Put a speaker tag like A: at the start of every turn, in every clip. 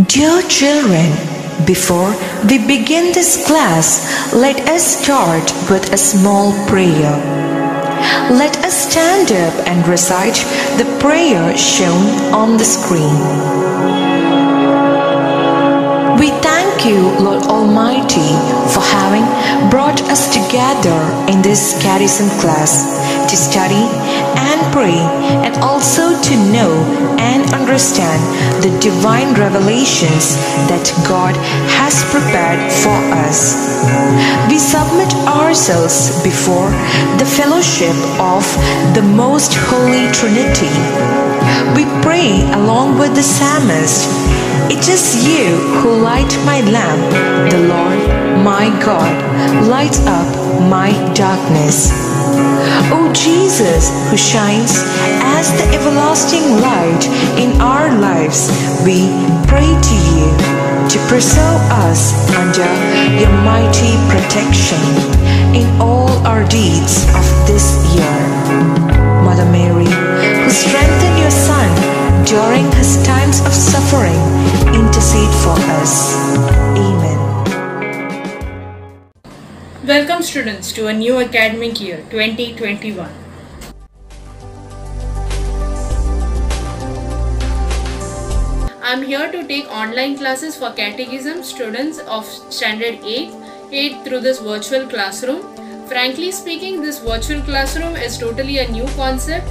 A: Dear children, before we begin this class, let us start with a small prayer. Let us stand up and recite the prayer shown on the screen. We thank you, Lord Almighty, for having brought us together in this catechism class to study and pray and also to know and understand the divine revelations that God has prepared for us. We submit ourselves before the fellowship of the Most Holy Trinity. We pray along with the psalmist, "It is you who light my lamp, the Lord, my God, lights up my darkness." O Jesus, who shines as the everlasting light in our lives, we pray to you to preserve us under your mighty protection in all our deeds of this year. Mother Mary, who strengthened your Son during his times of suffering, intercede for us. Amen.
B: Welcome students to a new academic year 2021. I'm here to take online classes for catechism students of standard 8 through this virtual classroom. Frankly speaking, this virtual classroom is totally a new concept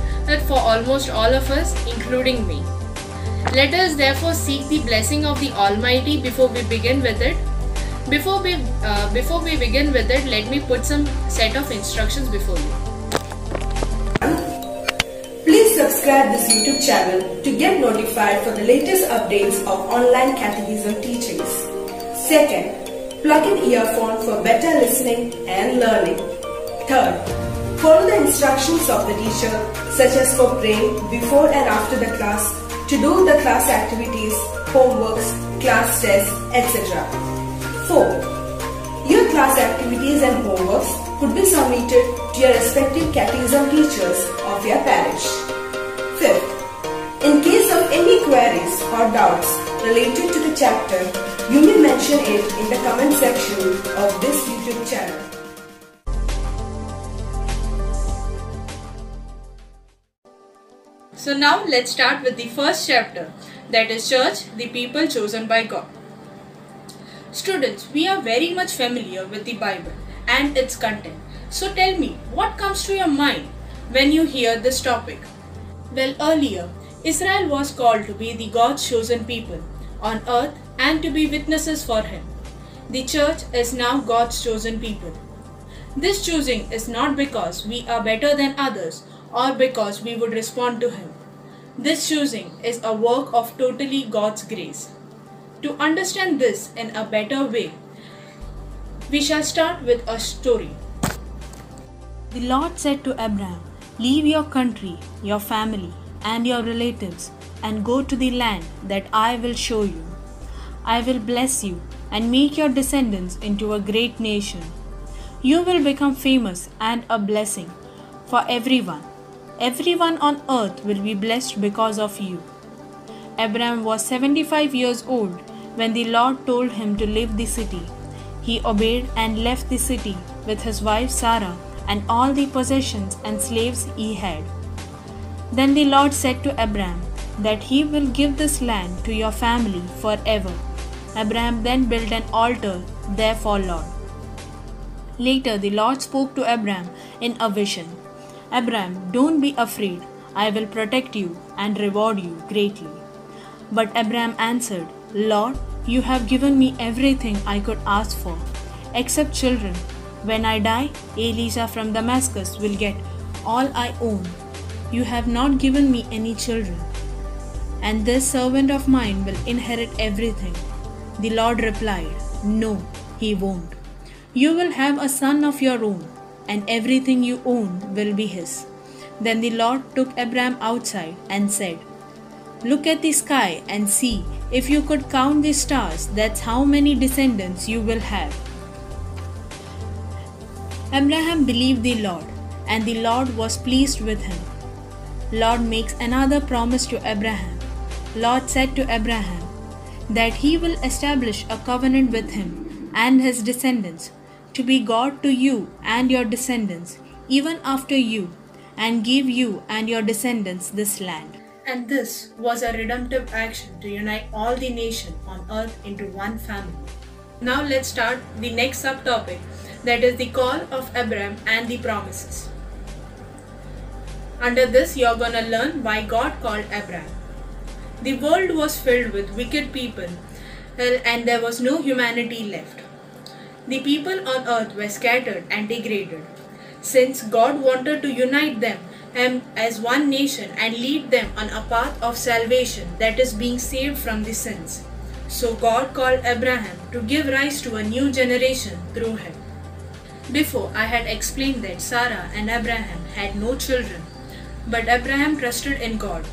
B: for almost all of us, including me. Let us therefore seek the blessing of the Almighty before we begin with it. Before we begin with it, let me put some set of instructions before you.
C: Please subscribe this YouTube channel to get notified for the latest updates of online catechism teachings. Second, plug in earphone for better listening and learning. Third, follow the instructions of the teacher, such as for praying before and after the class, to do the class activities, homeworks, class tests, etc. 4. Your class activities and homeworks could be submitted to your respective catechism teachers of your parish. 5th. In case of any queries or doubts related to the chapter, you may mention it in the comment section of this YouTube channel.
B: So now let's start with the first chapter, that is Church, the people chosen by God. Students, we are very much familiar with the Bible and its content. So tell me, what comes to your mind when you hear this topic? Well, earlier, Israel was called to be the God's chosen people on earth and to be witnesses for Him. The church is now God's chosen people. This choosing is not because we are better than others or because we would respond to Him. This choosing is a work of totally God's grace. To understand this in a better way, we shall start with a story.
D: The Lord said to Abraham, "Leave your country, your family, and your relatives, and go to the land that I will show you. I will bless you and make your descendants into a great nation. You will become famous and a blessing for everyone. Everyone on earth will be blessed because of you." Abraham was 75 years old when the Lord told him to leave the city. He obeyed and left the city with his wife Sarah and all the possessions and slaves he had. Then the Lord said to Abraham that He will give this land to your family forever. Abraham then built an altar there for Lord. Later the Lord spoke to Abraham in a vision. "Abraham, don't be afraid. I will protect you and reward you greatly." But Abraham answered, "Lord, you have given me everything I could ask for, except children. When I die, Eliezer from Damascus will get all I own. You have not given me any children, and this servant of mine will inherit everything." The Lord replied, "No, he won't. You will have a son of your own, and everything you own will be his." Then the Lord took Abraham outside and said, "Look at the sky and see. If you could count the stars, that's how many descendants you will have." Abraham believed the Lord, and the Lord was pleased with him. Lord makes another promise to Abraham. Lord said to Abraham, that he will establish a covenant with him and his descendants, to be God to you and your descendants, even after you, and give you and your descendants this land.
B: And this was a redemptive action to unite all the nations on earth into one family. Now let's start the next subtopic, that is the call of Abraham and the promises. Under this, you are going to learn why God called Abraham. The world was filled with wicked people and there was no humanity left. The people on earth were scattered and degraded. Since God wanted to unite them as one nation and lead them on a path of salvation, that is being saved from the sins. So God called Abraham to give rise to a new generation through him. Before, I had explained that Sarah and Abraham had no children, but Abraham trusted in God.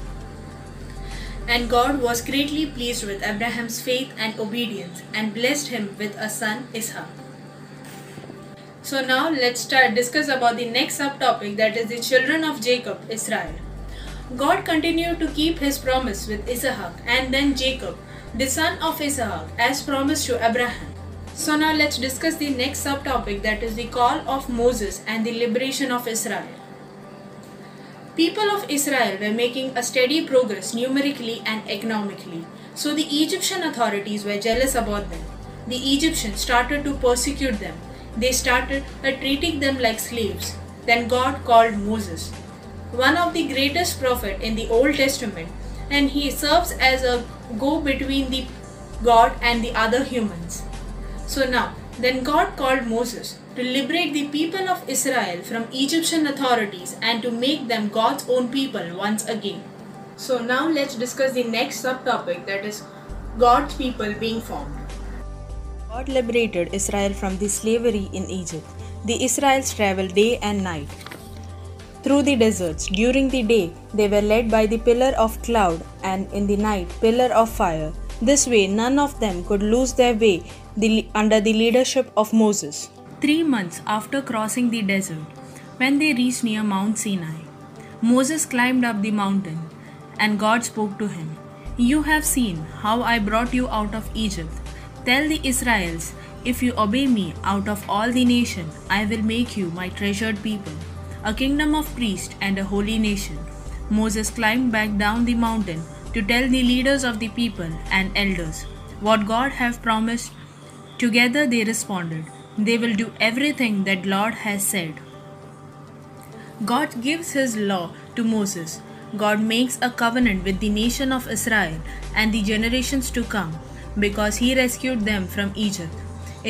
B: And God was greatly pleased with Abraham's faith and obedience and blessed him with a son, Isaac. So now let's discuss about the next subtopic, that is the children of Jacob, Israel. God continued to keep his promise with Isaac and then Jacob, the son of Isaac, as promised to Abraham. So now let's discuss the next subtopic, that is the call of Moses and the liberation of Israel. People of Israel were making a steady progress numerically and economically, so the Egyptian authorities were jealous about them. The Egyptians started to persecute them. They started treating them like slaves. Then God called Moses, one of the greatest prophets in the Old Testament, and he serves as a go-between the God and the other humans. So now, then God called Moses to liberate the people of Israel from Egyptian authorities and to make them God's own people once again. So now let's discuss the next subtopic, that is God's people being formed.
D: God liberated Israel from the slavery in Egypt. The Israelites traveled day and night through the deserts. During the day, they were led by the pillar of cloud, and in the night, pillar of fire. This way, none of them could lose their way under the leadership of Moses. 3 months after crossing the desert, when they reached near Mount Sinai, Moses climbed up the mountain, and God spoke to him. "You have seen how I brought you out of Egypt. Tell the Israelites, if you obey me out of all the nation, I will make you my treasured people, a kingdom of priests and a holy nation." Moses climbed back down the mountain to tell the leaders of the people and elders what God had promised. Together they responded, "They will do everything that Lord has said." God gives his law to Moses. God makes a covenant with the nation of Israel and the generations to come, because he rescued them from Egypt,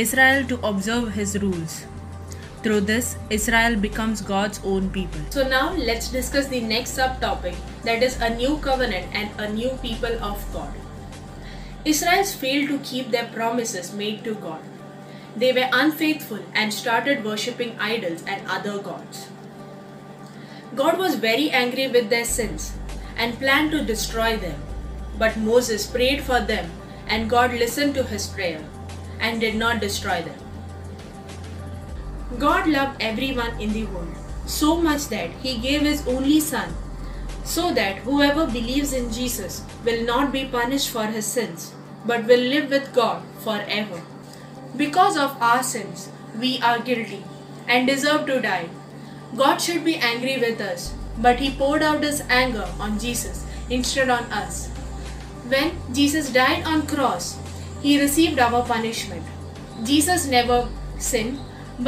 D: Israel to observe his rules. Through this, Israel becomes God's own people.
B: So now let's discuss the next subtopic, that is a new covenant and a new people of God. Israelites failed to keep their promises made to God. They were unfaithful and started worshipping idols and other gods. God was very angry with their sins and planned to destroy them. But Moses prayed for them, and God listened to his prayer and did not destroy them. God loved everyone in the world so much that he gave his only son, so that whoever believes in Jesus will not be punished for his sins, but will live with God forever. Because of our sins, we are guilty and deserve to die. God should be angry with us, but he poured out his anger on Jesus instead on us. When Jesus died on cross, he received our punishment. Jesus never sinned,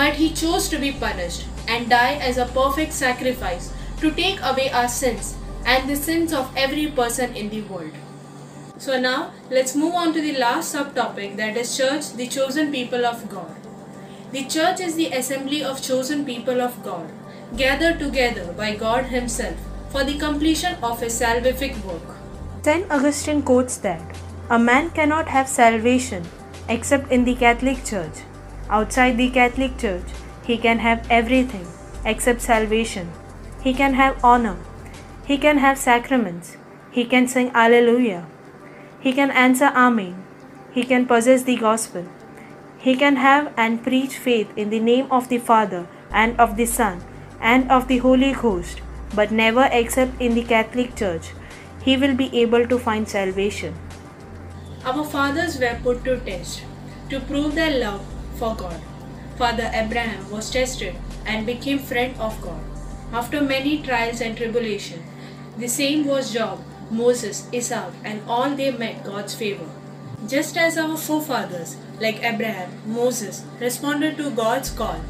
B: but he chose to be punished and die as a perfect sacrifice to take away our sins and the sins of every person in the world. So now let's move on to the last subtopic, that is church, the chosen people of God. The church is the assembly of chosen people of God, gathered together by God himself for the completion of his salvific work.
D: St. Augustine quotes that a man cannot have salvation except in the Catholic Church. Outside the Catholic Church, he can have everything except salvation. He can have honor. He can have sacraments. He can sing Alleluia. He can answer Amen. He can possess the gospel. He can have and preach faith in the name of the Father and of the Son and of the Holy Ghost, but never except in the Catholic Church he will be able to find salvation.
B: Our fathers were put to test to prove their love for God. Father Abraham was tested and became friend of God. After many trials and tribulation, the same was Job, Moses, Isaac, and all they met God's favor. Just as our forefathers, like Abraham, Moses, responded to God's call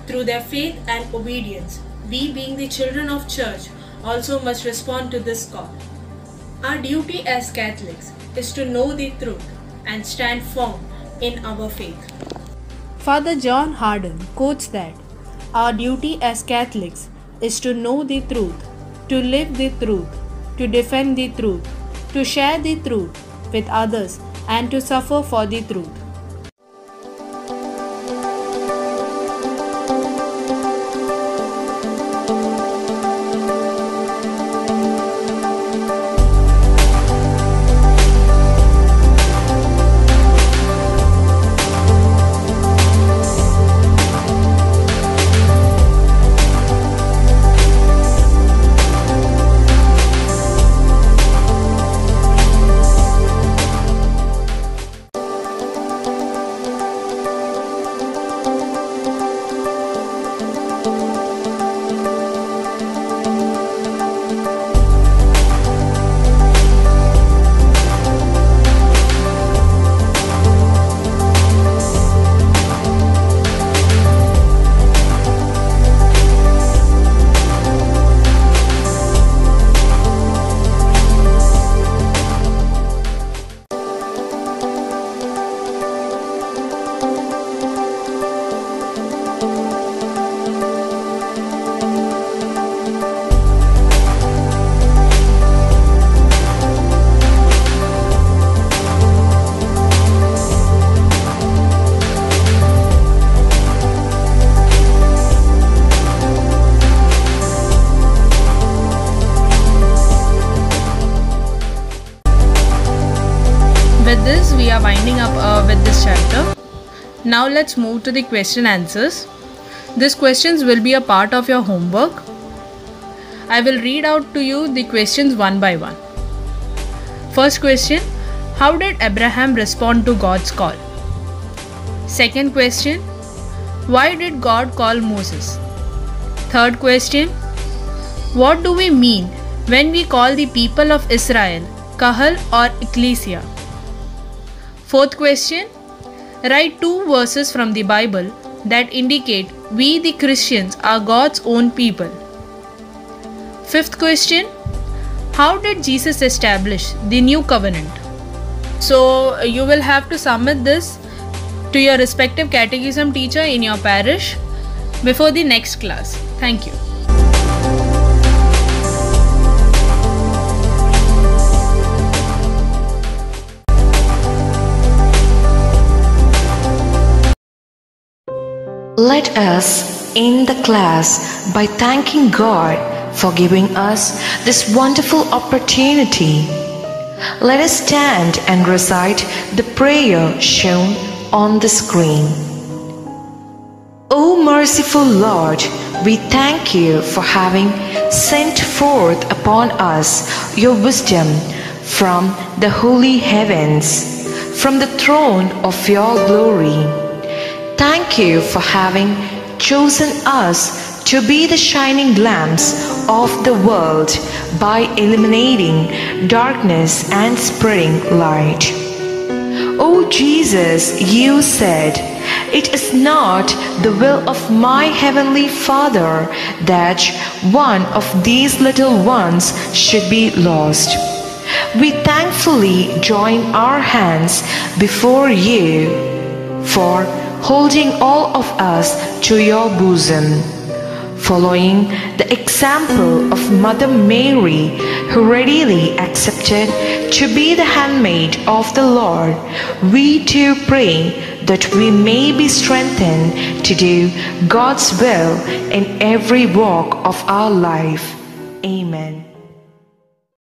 B: through their faith and obedience, we, being the children of church, also must respond to this call. Our duty as Catholics is to know the truth and stand firm in our faith.
D: Father John Harden quotes that our duty as Catholics is to know the truth, to live the truth, to defend the truth, to share the truth with others, and to suffer for the truth.
B: With this, we are winding up with this chapter. Now let's move to the question answers. These questions will be a part of your homework. I will read out to you the questions one by one. First question, how did Abraham respond to God's call? Second question, why did God call Moses? Third question, what do we mean when we call the people of Israel Kahal or Ecclesia? Fourth question, write 2 verses from the Bible that indicate we the Christians are God's own people. Fifth question, how did Jesus establish the new covenant? So you will have to submit this to your respective catechism teacher in your parish before the next class. Thank you.
A: Let us end the class by thanking God for giving us this wonderful opportunity. Let us stand and recite the prayer shown on the screen. O merciful Lord, we thank you for having sent forth upon us your wisdom from the holy heavens, from the throne of your glory. Thank you for having chosen us to be the shining lamps of the world by illuminating darkness and spreading light. O Jesus, you said, "It is not the will of my heavenly Father that one of these little ones should be lost." We thankfully join our hands before you for holding all of us to your bosom. Following the example of Mother Mary, who readily accepted to be the handmaid of the Lord, we too pray that we may be strengthened to do God's will in every walk of our life. Amen.